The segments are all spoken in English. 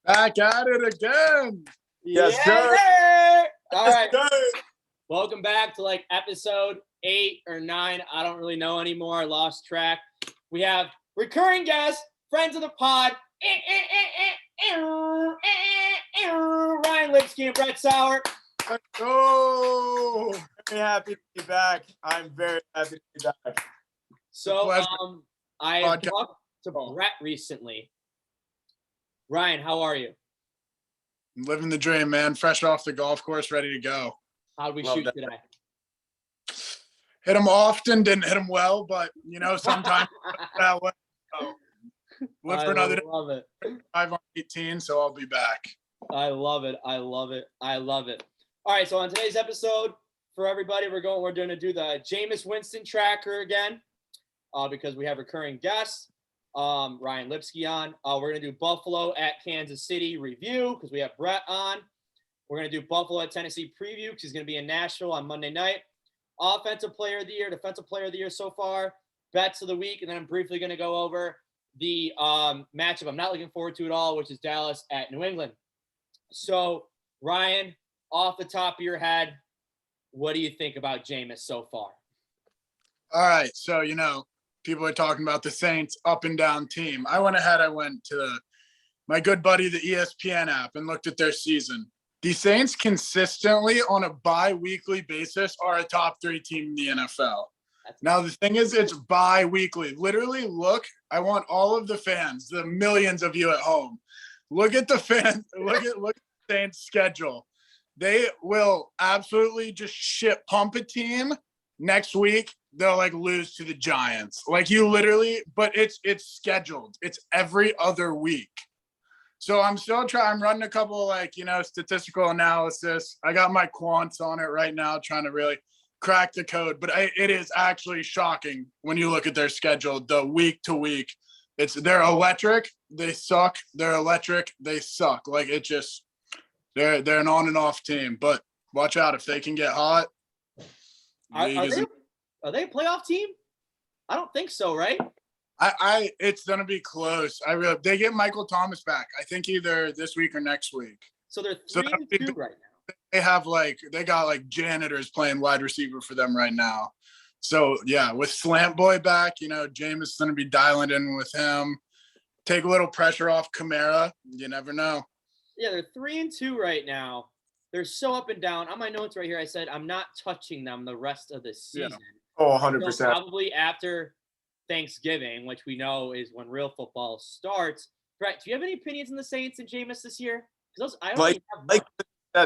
Back at it again. Yes, sir. All right. Yes, sir. Welcome back to like episode 8 or 9. I don't really know anymore. I lost track. We have recurring guests, friends of the pod, Ryan Lipsky and Brett Sauer. Let's go. Very happy to be back. I'm very happy to be back. So I Podcast. talked to Brett recently. Ryan, how are you? I'm living the dream, man. Fresh off the golf course, ready to go. How'd we Love shoot that. today? Hit them often, didn't hit them well, but sometimes that way. So, live for another love it. 5 on 18, so I'll be back. I love it. I love it. I love it. All right, so on today's episode, for everybody, we're going to do the Jameis Winston tracker again, because we have recurring guests. Ryan Lipsky on. We're going to do Buffalo at Kansas City review because we have Brett on. We're going to do Buffalo at Tennessee preview because he's going to be in Nashville on Monday night. Offensive player of the year, defensive player of the year so far, bets of the week, and then I'm briefly going to go over the matchup I'm not looking forward to at all, which is Dallas at New England. So, Ryan, off the top of your head, what do you think about Jameis so far? All right, so people are talking about the Saints up and down team. I went to my good buddy, the ESPN app, and looked at their season. The Saints consistently on a bi-weekly basis are a top 3 team in the NFL. Now, the thing is, it's bi-weekly. Literally, I want all of the fans, the millions of you at home, look at the fans, look at the Saints schedule. They will absolutely just pump a team. Next week, they'll lose to the Giants. But it's scheduled. It's every other week. So I'm still I'm running a couple statistical analysis. I got my quants on it right now, trying to really crack the code. But it is actually shocking when you look at their schedule, the week to week. They're electric. They suck. They're electric. They suck. They're an on and off team. But watch out if they can get hot. Are they a playoff team? I don't think so, right? It's gonna be close. They get Michael Thomas back. I think either this week or next week. So they're 3-2 right now. They have they got janitors playing wide receiver for them right now. So yeah, with Slant Boy back, Jameis is gonna be dialing in with him. Take a little pressure off Kamara. You never know. Yeah, they're 3-2 right now. They're so up and down. On my notes right here, I said I'm not touching them the rest of the season. Yeah. Oh, 100%. So probably after Thanksgiving, which we know is when real football starts. Brett, do you have any opinions on the Saints and Jameis this year? Because I don't have much.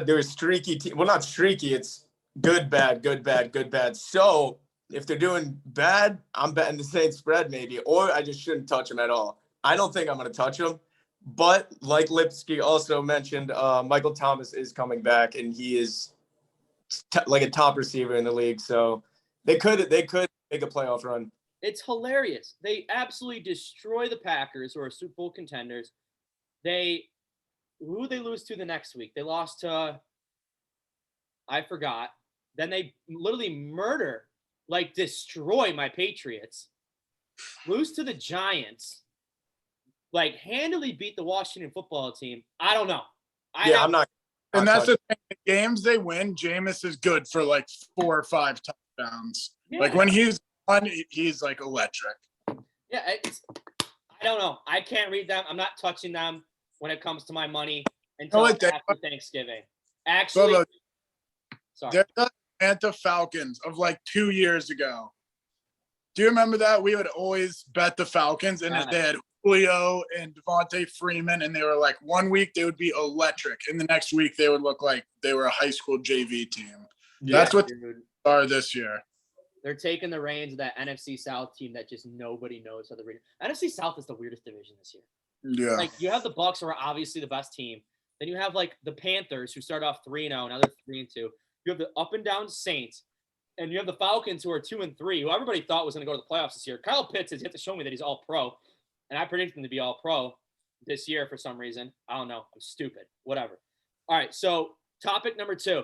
They're a streaky team. Well, not streaky. It's good, bad, good, bad, good, bad. So if they're doing bad, I'm betting the Saints spread maybe, or I just shouldn't touch them at all. I don't think I'm going to touch them. But like Lipsky also mentioned, Michael Thomas is coming back, and he is a top receiver in the league. So they could make a playoff run. It's hilarious. They absolutely destroy the Packers, who are Super Bowl contenders. Who they lose to the next week? They lost to, I forgot. Then they literally destroy my Patriots. Lose to the Giants. Handily beat the Washington football team. I don't know. I'm not. And that's the thing. The games they win, Jameis is good for 4 or 5 touchdowns. Yeah. When he's on, he's electric. Yeah, I don't know. I can't read them. I'm not touching them when it comes to my money until after Thanksgiving. Actually, sorry. They're the Atlanta Falcons of 2 years ago. Do you remember that? We would always bet the Falcons, and they had Julio and Devontae Freeman, and they were 1 week they would be electric, and the next week they would look like they were a high school JV team. Yeah, that's what they are this year. They're taking the reins of that NFC South team that just nobody knows how to read. NFC South is the weirdest division this year. Yeah. You have the Bucs, who are obviously the best team. Then you have the Panthers, who start off 3-0, now they're 3-2. You have the up and down Saints, and you have the Falcons, who are 2-3, who everybody thought was going to go to the playoffs this year. Kyle Pitts has yet to show me that he's all pro, and I predicted him to be all pro this year for some reason. I don't know. I'm stupid. Whatever. All right. So topic number 2,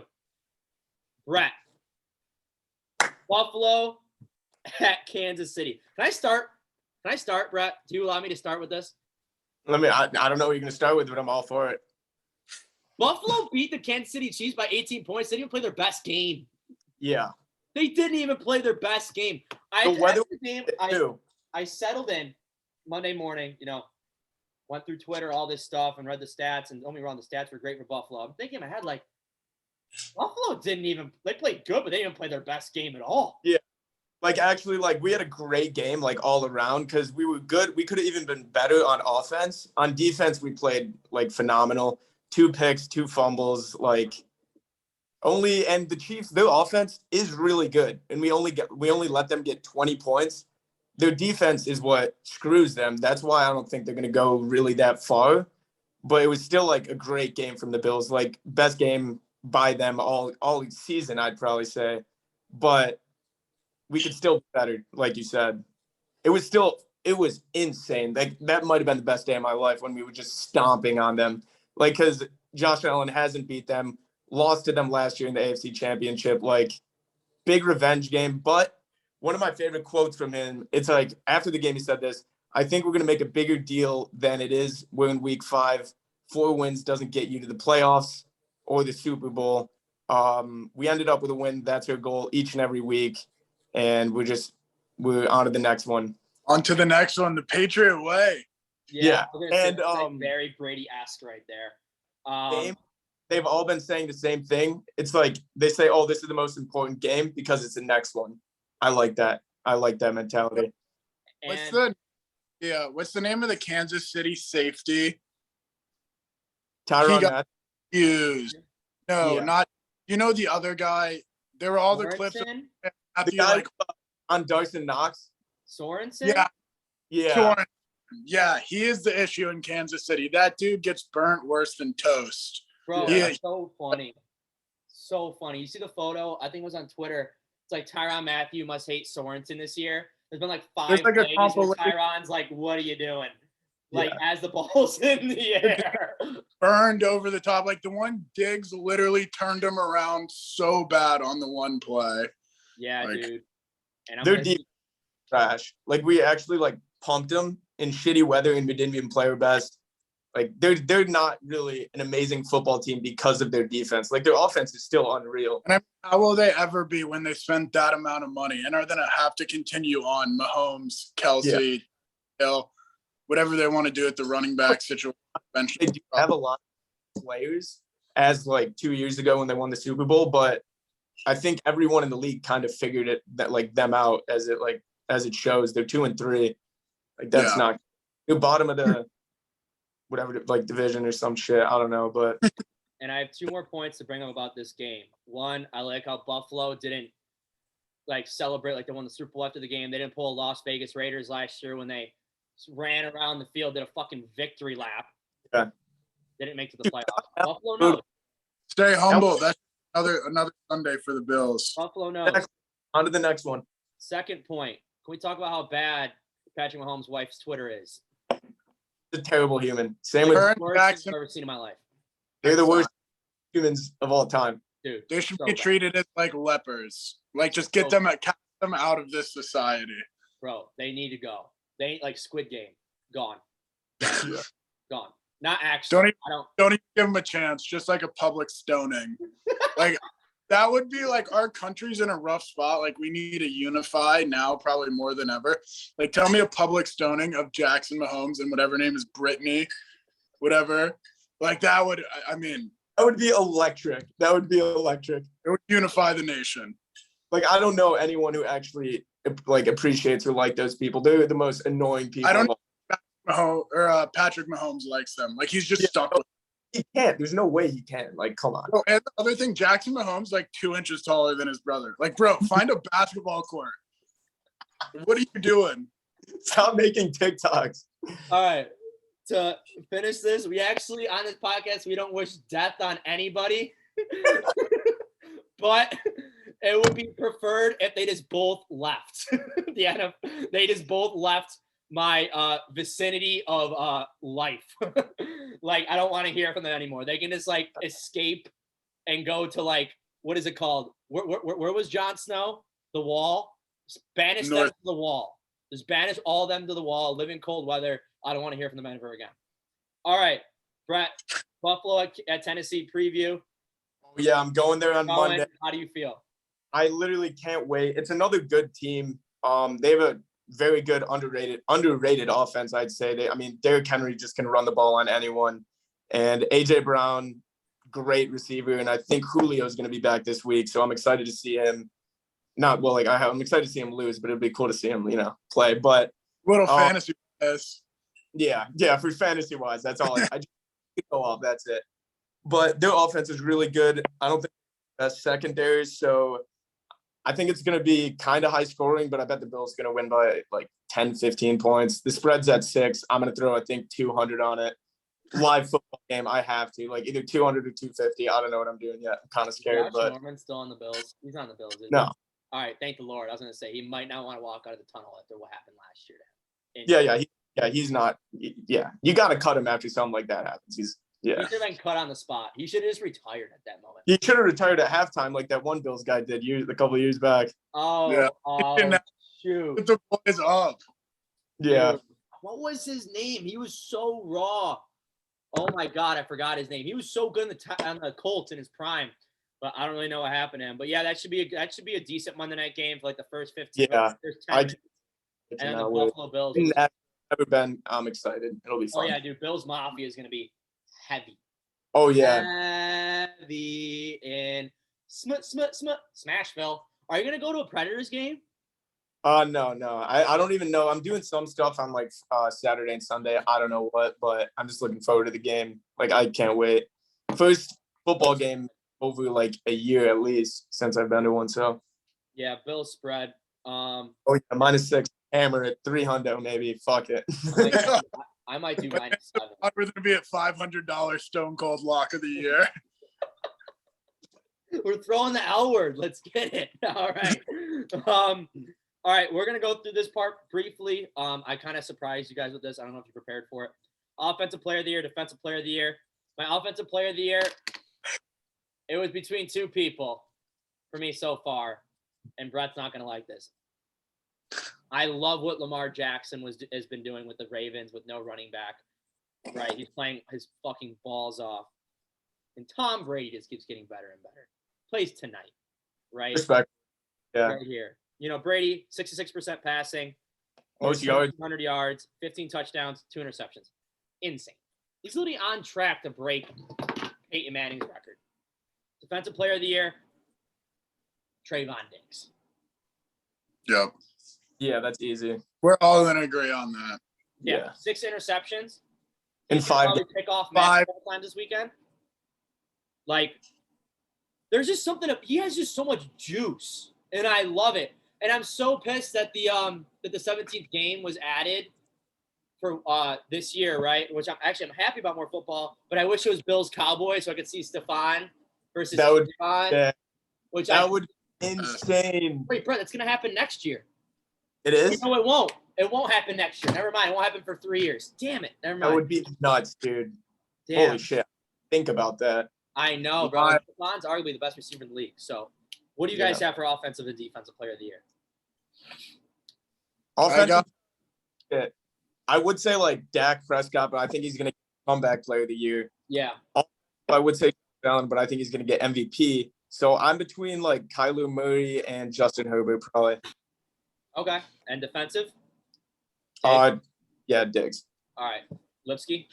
Brett. Buffalo at Kansas City. Can I start, Brett? Do you allow me to start with this? I don't know what you're going to start with, but I'm all for it. Buffalo beat the Kansas City Chiefs by 18 points. They didn't even play their best game. Yeah. They didn't even play their best game. I settled in Monday morning, went through Twitter, all this stuff, and read the stats. And don't get me wrong, the stats were great for Buffalo. I'm thinking in my head, like, Buffalo they played good, but they didn't play their best game at all. Yeah. Like, actually, like, we had a great game, like, all around because we were good. We could have even been better on offense. On defense, we played, like, phenomenal. 2 picks, 2 fumbles, like, and the Chiefs, their offense is really good. And we only let them get 20 points. Their defense is what screws them. That's why I don't think they're going to go really that far. But it was still, like, a great game from the Bills. Like, best game by them all season, I'd probably say. But we could still be better, like you said. It was insane. Like, that might have been the best day of my life when we were just stomping on them. Like, because Josh Allen hasn't beat them, lost to them last year in the AFC Championship. Like, big revenge game. But one of my favorite quotes from him, it's like, after the game he said this, I think we're going to make a bigger deal than it is. We're in week 5. 4 wins doesn't get you to the playoffs or the Super Bowl. We ended up with a win. That's our goal each and every week. And we're on to the next one. On to the next one, the Patriot way. Yeah. And very Brady-esque right there. They've all been saying the same thing. It's like they say, "Oh, this is the most important game because it's the next one." I like that. I like that mentality. What's the name of the Kansas City safety? Tyrann Mathieu. No, not. The other guy. There were all the clips. The guy on Dawson Knox. Sorensen? Yeah. Sorensen. Yeah, he is the issue in Kansas City. That dude gets burnt worse than toast. Bro, that's so funny. So funny. You see the photo? I think it was on Twitter. It's like Tyrann Mathieu must hate Sorensen this year. There's been like 5 plays where Tyrann's like, what are you doing? Like, as the ball's in the air. Burned over the top. Like, the one Diggs literally turned him around so bad on the one play. Yeah, dude. And they're deep trash. Like, we actually, like, pumped them in shitty weather and we didn't even play our best. Like, they're not really an amazing football team because of their defense. Like, their offense is still unreal. And how will they ever be when they spend that amount of money and are going to have to continue on Mahomes, Kelsey, Hill, whatever they want to do at the running back situation? They do have a lot of players as, like, 2 years ago when they won the Super Bowl, but I think everyone in the league kind of figured them out as it shows. They're 2-3. Like, that's not the bottom of the whatever, like, division or some shit. I don't know, but. And I have 2 more points to bring up about this game. One, I like how Buffalo didn't like celebrate like they won the Super Bowl after the game. They didn't pull a Las Vegas Raiders last year when they ran around the field, did a fucking victory lap. Yeah. Didn't make to the playoffs. Buffalo knows. Stay humble. That's another Sunday for the Bills. Buffalo knows. On to the next one. Second point. Can we talk about how bad Patrick Mahomes' wife's Twitter is? A terrible human. Same with worst I've ever seen in my life. They're the worst humans of all time. Dude, they should be treated as like lepers. Like, just cast them out of this society. Bro, they need to go. They ain't like Squid Game. Gone. Yeah. Gone. Not actually. Don't even give them a chance. Just like a public stoning. Like, that would be like, our country's in a rough spot. Like, we need to unify now, probably more than ever. Like, tell me a public stoning of Jackson Mahomes and whatever name is Brittany, whatever. Like, that would be electric. That would be electric. It would unify the nation. Like, I don't know anyone who actually like appreciates or like those people. They're the most annoying people. I don't know Patrick Mahomes likes them. Like, he's just stuck with them. He can't. There's no way he can. Like, come on. Oh, and the other thing, Jackson Mahomes like 2 inches taller than his brother. Like, bro, find a basketball court. What are you doing? Stop making TikToks. All right. To finish this, we actually, on this podcast, we don't wish death on anybody. But it would be preferred if they just both left. They just both left my vicinity of life. Like, I don't want to hear from them anymore. They can just like escape and go to like, what is it called? Where was Jon Snow? The Wall. Banish them to the Wall. Just banish all of them to the wall. Live in cold weather. I don't want to hear from them ever again. All right, Brett, Buffalo at Tennessee preview. Oh, yeah, I'm going there on Monday. How do you feel? I literally can't wait. It's another good team. They have a very good underrated offense, I'd say. Derrick Henry just can run the ball on anyone. And A.J. Brown, great receiver. And I think Julio is going to be back this week. So I'm excited to see him. I'm excited to see him lose, but it'd be cool to see him, play. But Little fantasy wise. Yeah, for fantasy wise, that's all. I just go off. That's it. But their offense is really good. I don't think that's secondary, so I think it's going to be kind of high scoring, but I bet the Bills going to win by like 10, 15 points. The spread's at 6. I'm going to throw, I think, 200 on it. Live football game, I have to. Like either 200 or 250. I don't know what I'm doing yet. I'm kind of scared. But Norman's still on the Bills. He's on the Bills. No. All right, thank the Lord. I was going to say he might not want to walk out of the tunnel after what happened last year to him. He's not. Yeah, you got to cut him after something like that happens. He should have been cut on the spot. He should have just retired at that moment. He should have retired at halftime like that one Bills guy did a couple of years back. Shoot. Put the boys up. Yeah. Dude, what was his name? He was so raw. Oh my God, I forgot his name. He was so good on the Colts in his prime, but I don't really know what happened to him. But yeah, that should be a decent Monday night game for like the first 15. Yeah. First 10 minutes. And then the Buffalo Bills. Never been. I'm excited. It'll be fun. Oh yeah, dude. Bills Mafia is gonna be heavy. Oh yeah. Heavy in Smashville. Are you gonna go to a Predators game? No. I don't even know. I'm doing some stuff on like Saturday and Sunday. I don't know what, but I'm just looking forward to the game. Like I can't wait. First football game over like a year at least since I've been to one. So. Yeah, Bills spread. Oh yeah, -6. Hammer at 300 maybe. Fuck it. I might do -7. We're going to be at $500 Stone Cold Lock of the Year. We're throwing the L word. Let's get it. All right. All right. We're going to go through this part briefly. I kind of surprised you guys with this. I don't know if you're prepared for it. Offensive player of the year, defensive player of the year. My offensive player of the year, it was between two people for me so far. And Brett's not going to like this. I love what Lamar Jackson has been doing with the Ravens with no running back. Right? He's playing his fucking balls off. And Tom Brady just keeps getting better and better. Plays tonight. Right? Respect. Yeah. Right here. Brady, 66% passing. Most yards. 100 yards, 15 touchdowns, 2 interceptions. Insane. He's literally on track to break Peyton Manning's record. Defensive player of the year, Trayvon Diggs. Yep. Yeah, that's easy. We're all going to agree on that. Yeah. 6 interceptions. In 5 probably pick off Matt times this weekend. Like, there's just something he has just so much juice, and I love it. And I'm so pissed that the 17th game was added for this year, right? Which I'm happy about more football, but I wish it was Bills Cowboys so I could see Stephon versus Stephon. Yeah. That would be insane. Wait, Brett, that's gonna happen next year. It is? No, it won't. It won't happen next year. Never mind. It won't happen for 3 years. Damn it. Never mind. That would be nuts, dude. Damn. Holy shit. Think about that. I know, bro. Stephon's arguably the best receiver in the league. So, what do you guys have for offensive and defensive player of the year? Offensive. I would say like Dak Prescott, but I think he's going to get comeback player of the year. Yeah. I would say Allen, but I think he's going to get MVP. So I'm between like Kyler Murray and Justin Herbert probably. Okay. And defensive? Yeah, Diggs. All right. Lipsky?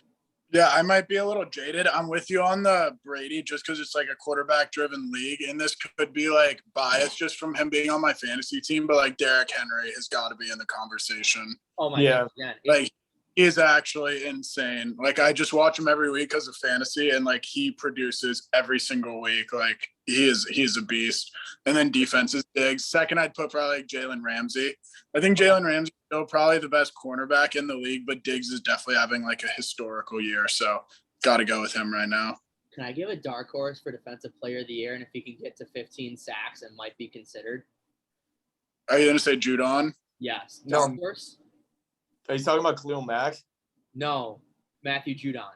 Yeah, I might be a little jaded. I'm with you on the Brady just because it's like a quarterback-driven league, and this could be like biased just from him being on my fantasy team, but like Derrick Henry has got to be in the conversation. Oh my God. Like he is actually insane. Like I just watch him every week because of fantasy, and like he produces every single week. Like he's a beast. And then defense is Diggs. Second, I'd put probably like Jalen Ramsey. I think Jalen Ramsey is still probably the best cornerback in the league, but Diggs is definitely having like a historical year. So got to go with him right now. Can I give a dark horse for defensive player of the year? And if he can get to 15 sacks, it might be considered. Are you going to say Judon? Yes. Dark horse? Are you talking about Khalil Mack? No, Matthew Judon.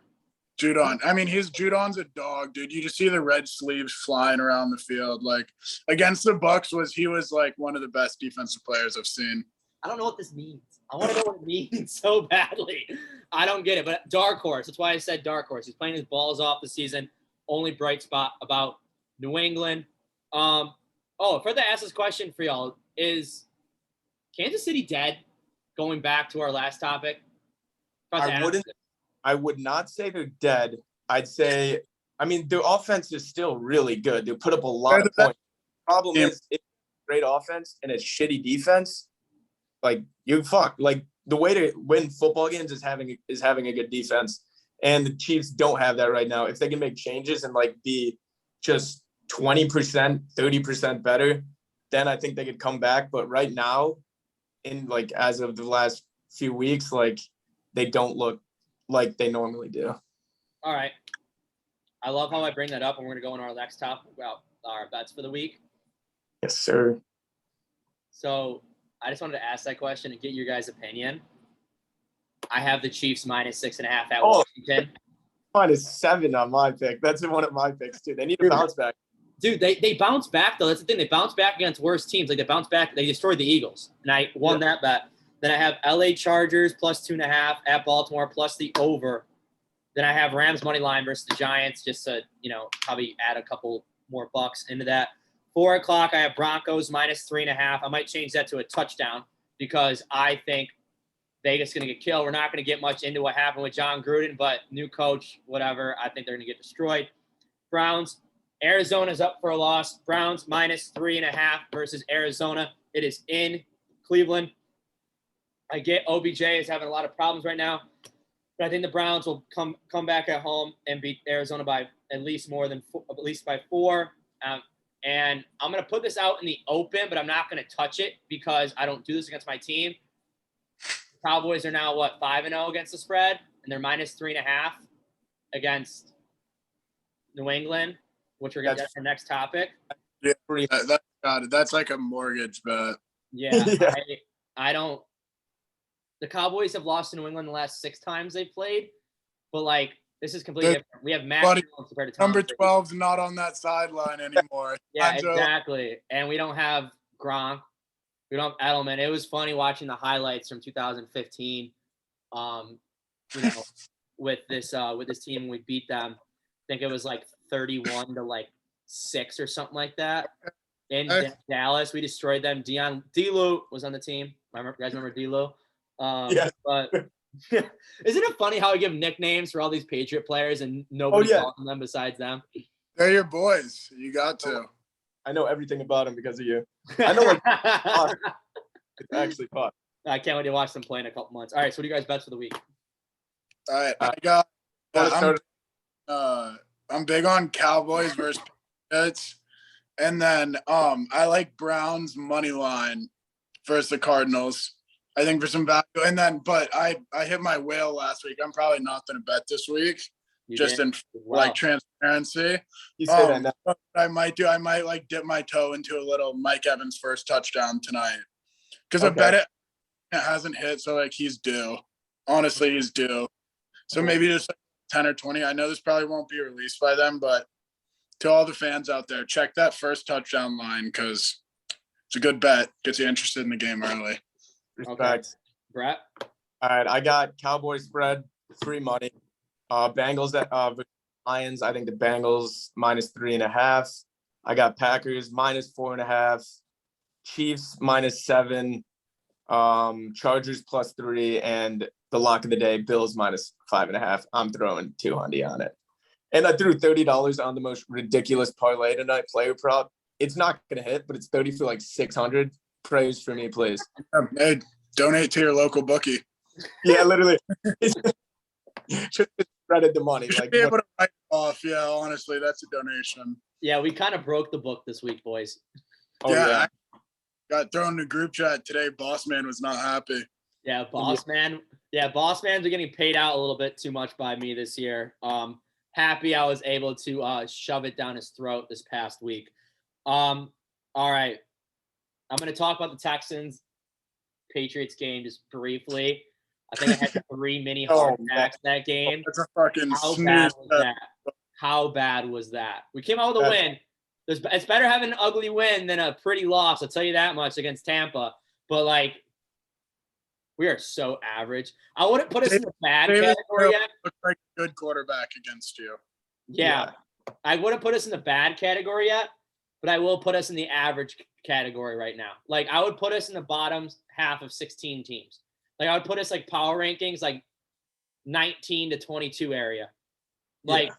Judon. I mean, Judon's a dog, dude. You just see the red sleeves flying around the field. Like against the Bucks he was like one of the best defensive players I've seen. I don't know what this means. I want to know what it means so badly. I don't get it, but dark horse. That's why I said dark horse. He's playing his balls off the season. Only bright spot about New England. Further to ask this question for y'all, is Kansas City dead? Going back to our last topic. I would not say they're dead. I'd say, their offense is still really good. They put up a lot of points. Problem is, it's great offense and it's shitty defense. Like, you're fucked. Like, the way to win football games is having a good defense. And the Chiefs don't have that right now. If they can make changes and, like, be just 20%, 30% better, then I think they could come back. But right now, as of the last few weeks, like, they don't look like they normally do. All right. I love how I bring that up, and we're going to go on our next topic about our bets for the week. Yes, sir. So I just wanted to ask that question and get your guys' opinion. I have the Chiefs -6.5 at Washington. -7 on my pick. That's one of my picks, too. They need to bounce back. Dude, they bounce back, though. That's the thing. They bounce back against worse teams. Like, they bounce back. They destroyed the Eagles, and I won that bet. Then I have LA Chargers +2.5 at Baltimore plus the over. Then I have Rams money line versus the Giants just to, probably add a couple more bucks into that. 4 o'clock, I have Broncos -3.5. I might change that to a touchdown because I think Vegas is going to get killed. We're not going to get much into what happened with John Gruden, but new coach, whatever. I think they're going to get destroyed. Browns, Arizona's up for a loss. Browns -3.5 versus Arizona. It is in Cleveland. I get OBJ is having a lot of problems right now, but I think the Browns will come back at home and beat Arizona by at least by 4. And I'm going to put this out in the open, but I'm not going to touch it because I don't do this against my team. The Cowboys are now 5-0 against the spread, and they're -3.5 against New England, which we're going to get our next topic. Yeah, that's like a mortgage bet. Yeah, yeah. I don't. The Cowboys have lost to New England the last 6 times they've played, but this is completely different. We have Mac Jones compared to Tom number Brady. 12's not on that sideline anymore. Yeah, exactly. And we don't have Gronk. We don't have Edelman. It was funny watching the highlights from 2015. With this team, we beat them. I think it was 31-6 or something like that. In Dallas, we destroyed them. D-Lo was on the team. You guys remember D-Lo? Yeah. But isn't it funny how I give nicknames for all these Patriot players and nobody calls them besides them? They're your boys. You got to. I know everything about them because of you. I know it's actually fun. I can't wait to watch them play in a couple months. All right, so what do you guys bet for the week? All right, I'm big on Cowboys versus Patriots, and then I like Browns money line versus the Cardinals. I think for some value, and then but I hit my whale last week. I'm probably not going to bet this week, transparency. You say that now. What I might do, I might dip my toe into a little Mike Evans first touchdown tonight because I bet it hasn't hit, so he's due. Honestly, he's due. So maybe just 10 or 20. I know this probably won't be released by them, but to all the fans out there, check that first touchdown line because it's a good bet. Gets you interested in the game early. Respect. Okay. Brett? All right, I got Cowboys spread, free money. Bengals at Lions. I think the Bengals -3.5. I got Packers -4.5. Chiefs -7. Chargers +3, and the lock of the day, Bills -5.5. I'm throwing 200 on it. And I threw $30 on the most ridiculous parlay tonight, player prop. It's not going to hit, but it's 30 for 600. Praise for me, please. Hey, donate to your local bookie. Yeah, literally. Just spreaded the money. Be able to write off. Yeah, honestly, that's a donation. Yeah, we kind of broke the book this week, boys. Oh, yeah. I got thrown in the group chat today. Boss man was not happy. Yeah, boss man. Yeah, boss mans are getting paid out a little bit too much by me this year. Happy I was able to shove it down his throat this past week. All right. I'm going to talk about the Texans-Patriots game just briefly. I think I had 3 mini heart attacks that game. That's a fucking How bad was that? We came out with a win. It's better having an ugly win than a pretty loss, I'll tell you that much, against Tampa. But, We are so average. I wouldn't put us in the bad Davis category yet. looks like a good quarterback against you. Yeah. I wouldn't put us in the bad category yet, but I will put us in the average category right now. Like, I would put us in the bottom half of 16 teams. Like, I would put us like power rankings, like 19 to 22 area. Like,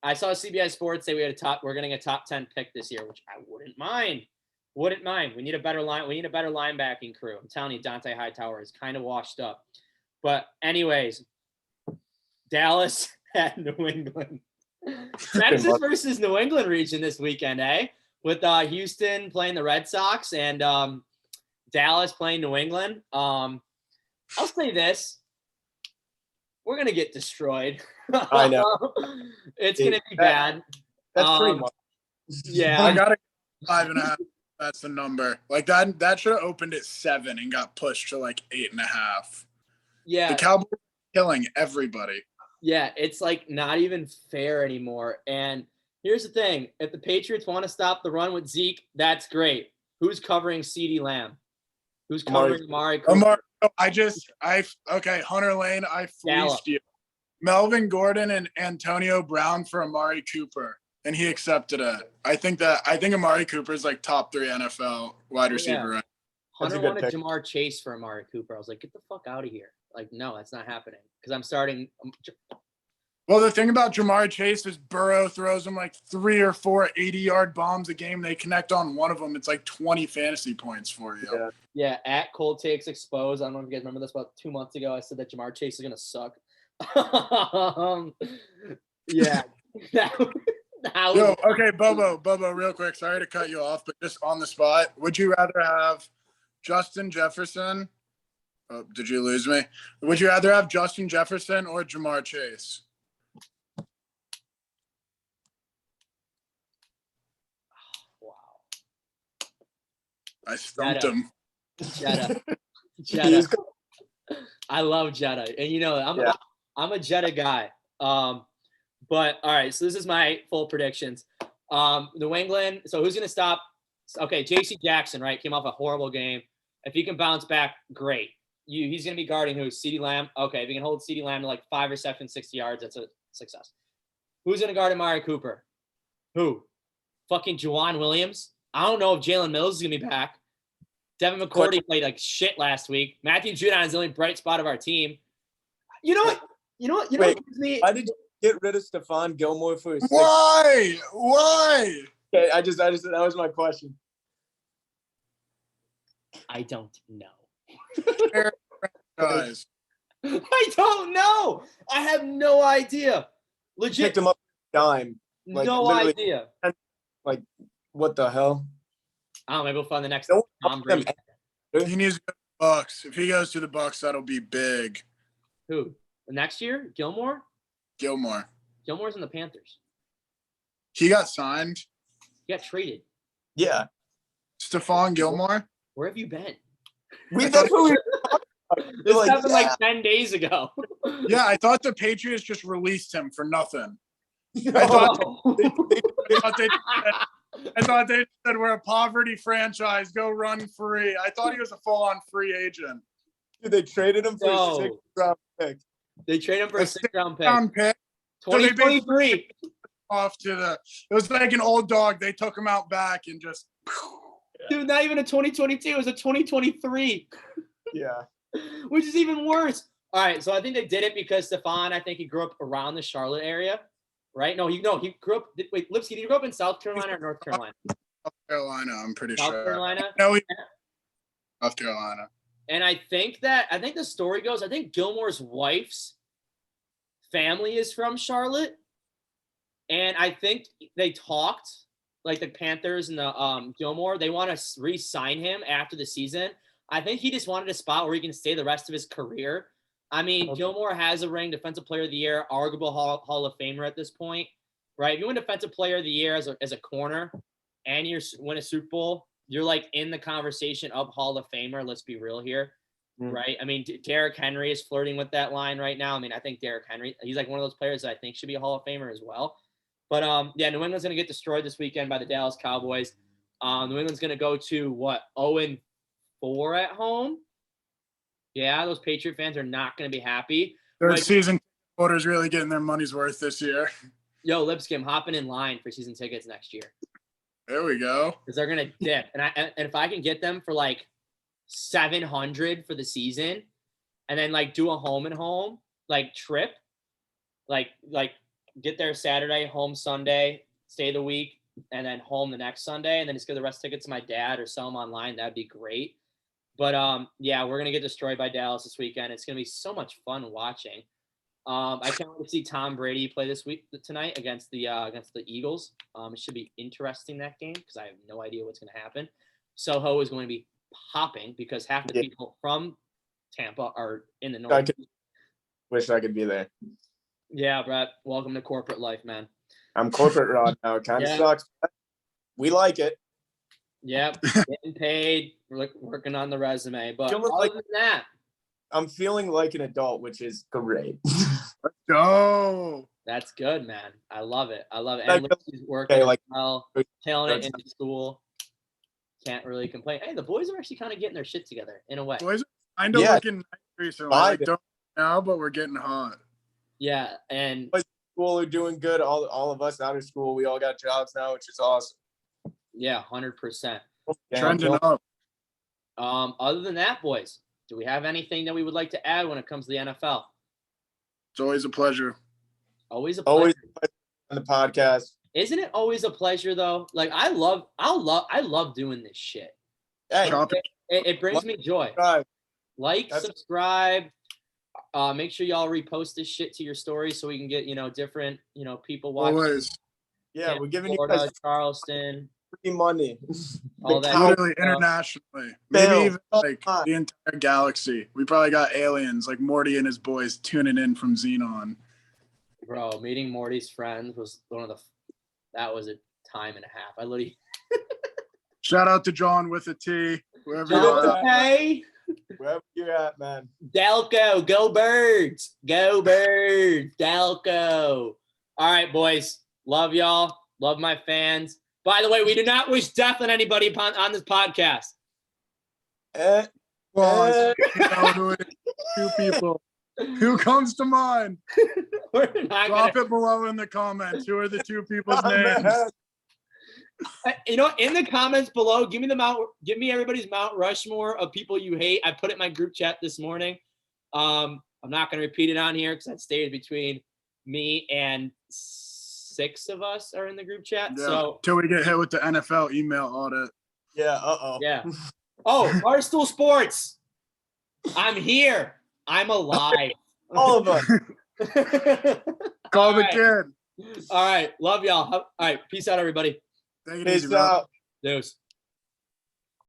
I saw CBS Sports say we're getting a top 10 pick this year, which I wouldn't mind. Wouldn't mind. We need a better linebacking crew. I'm telling you, Dante Hightower is kind of washed up. But anyways, Dallas at New England. Texas versus New England region this weekend, eh? With Houston playing the Red Sox and Dallas playing New England. I'll say this. We're going to get destroyed. I know. It's going to be bad. That's pretty much. Yeah. I got 5.5. That's the number. Like that should have opened at 7 and got pushed to like 8.5. Yeah. The Cowboys are killing everybody. Yeah, it's like not even fair anymore. And here's the thing. If the Patriots want to stop the run with Zeke, that's great. Who's covering CeeDee Lamb? Who's covering Amari Cooper? Okay, Hunter Lane, I Gallup. fleeced you. Melvin Gordon and Antonio Brown for Amari Cooper. And he accepted it. I think Amari Cooper is like top 3 NFL wide receiver. Yeah. Right? Hunter wanted Jamar Chase for Amari Cooper. I was like, get the fuck out of here. Like, no, that's not happening. Because I'm starting. Well, the thing about Jamar Chase is Burrow throws him like 3 or 4 80-yard bombs a game. They connect on one of them. It's like 20 fantasy points for you. Yeah, at Cold Takes Exposed. I don't know if you guys remember this. About 2 months ago, I said that Jamar Chase is going to suck. Yeah. Yo, okay, Bobo, real quick. Sorry to cut you off, but just on the spot, would you rather have Justin Jefferson? Oh, did you lose me? Would you rather have Justin Jefferson or Jamar Chase? Wow. I stumped him. Jetta. I love Jetta, and you know I'm a Jetta guy. But all right, so this is my full predictions. New England. So who's gonna stop? Okay, J.C. Jackson, right? Came off a horrible game. If he can bounce back, great. He's gonna be guarding who? CeeDee Lamb. Okay, if he can hold CeeDee Lamb to like 5 receptions, 60 yards, that's a success. Who's gonna guard Amari Cooper? Who? Fucking Juwan Williams. I don't know if Jalen Mills is gonna be back. Devin McCourty played like shit last week. Matthew Judon is the only bright spot of our team. You know what? Wait, why did you get rid of Stephon Gilmore for his Why? Okay, I just that was my question. I don't know. Guys. I don't know. I have no idea. Legit. Picked him up dime. Like, no idea. Like, what the hell? I don't know. Maybe we'll find the next Don't Tom Brady. He needs to go to the Bucks. If he goes to the Bucks, that'll be big. Who? Next year? Gilmore? Gilmore. Gilmore's in the Panthers. He got signed. He got traded. Yeah. Stephon Gilmore. Where have you been? That's what we were This happened like 10 days ago. Yeah, I thought the Patriots just released him for nothing. I thought they said we're a poverty franchise. Go run free. I thought he was a full-on free agent. Dude, they traded him for a 6th-round pick. They traded him for a 6th-round pick. 2023. Off to the. It was like an old dog. They took him out back and just. Dude, not even a 2022. It was a 2023. Yeah. Which is even worse. All right, so I think they did it because Stephon, I think he grew up around the Charlotte area, right? No, he grew up. Wait, Lipsky, did you grow up in South Carolina or North Carolina? South Carolina, I'm pretty South sure. Carolina. No, South Carolina. And I think the story goes, I think Gilmore's wife's family is from Charlotte. And I think they talked, like the Panthers and the Gilmore, they want to re-sign him after the season. I think he just wanted a spot where he can stay the rest of his career. I mean, Gilmore has a ring, Defensive Player of the Year, arguable Hall of Famer at this point, right? If you win Defensive Player of the Year as a corner and you win a Super Bowl, you're like in the conversation of Hall of Famer. Let's be real here, right? I mean, Derrick Henry is flirting with that line right now. I mean, I think Derrick Henry, he's like one of those players that I think should be a Hall of Famer as well. But yeah, New England's going to get destroyed this weekend by the Dallas Cowboys. New England's going to go to what, 0-4 at home, Yeah, those Patriot fans are not going to be happy. Their Like, season voters really getting their money's worth this year. yo, Lipsky, I'm hopping in line for season tickets next year There we go. because they're going to dip. And if I can get them for like $700 for the season and then like do a home and home like trip, like get there Saturday, home Sunday, stay the week, and then home the next Sunday, and then just give the rest of tickets to my dad or sell them online, that'd be great. But yeah, we're gonna get destroyed by Dallas this weekend. It's gonna be so much fun watching. I can't wait to see Tom Brady play tonight against the Eagles. It should be interesting, that game, because I have no idea what's gonna happen. Soho is going to be popping because half the people from Tampa are in the north. Wish I could be there. Yeah, Brett. Welcome to corporate life, man. I'm corporate Rod now. It kind of sucks. We like it. Yep, getting paid, working on the resume. But other than that, I'm feeling like an adult, which is great. Let's go. That's good, man. I love it. I love it. Like, And Lucy's working like, well, killing it in school. Can't really complain. Hey, the boys are actually kind of getting their shit together in a way. Boys are kind of looking nice recently. Like, don't now, but we're getting hot. Yeah, and school are doing good. All of us out of school, we all got jobs now, which is awesome. Yeah, 100%. Trending up. Other than that, boys, do we have anything that we would like to add when it comes to the NFL? It's always a pleasure. Always a pleasure. Always on the podcast. Isn't it always a pleasure though? Like I love doing this shit. Hey, it brings me joy. Subscribe. Make sure y'all repost this shit to your stories so we can get different people watching. Always. Yeah, we're giving Florida, you guys Charleston, free money. all that. Literally internationally. Maybe even like the entire galaxy. We probably got aliens like Morty and his boys tuning in from Xenon. Bro, meeting Morty's friends was that was a time and a half. I literally. Shout out to John with a T. Wherever Wherever you're at, man. Delco, go Birds. Go Birds. Delco. All right, boys. Love y'all. Love my fans. By the way, we do not wish death on anybody on this podcast. Well, who it is. Two people. Who comes to mind? Drop it below in the comments. Who are the two people's names? In the comments below, give me everybody's Mount Rushmore of people you hate. I put it in my group chat this morning. I'm not going to repeat it on here because that stayed between me and 6 of us are in the group chat. Yeah, so till we get hit with the NFL email audit. Yeah. Yeah. Oh, Barstool Sports. I'm here. I'm alive. All of us. Call the kid. All right. Love y'all. All right. Peace out, everybody. Take it easy, Peace bro. out. Deuce.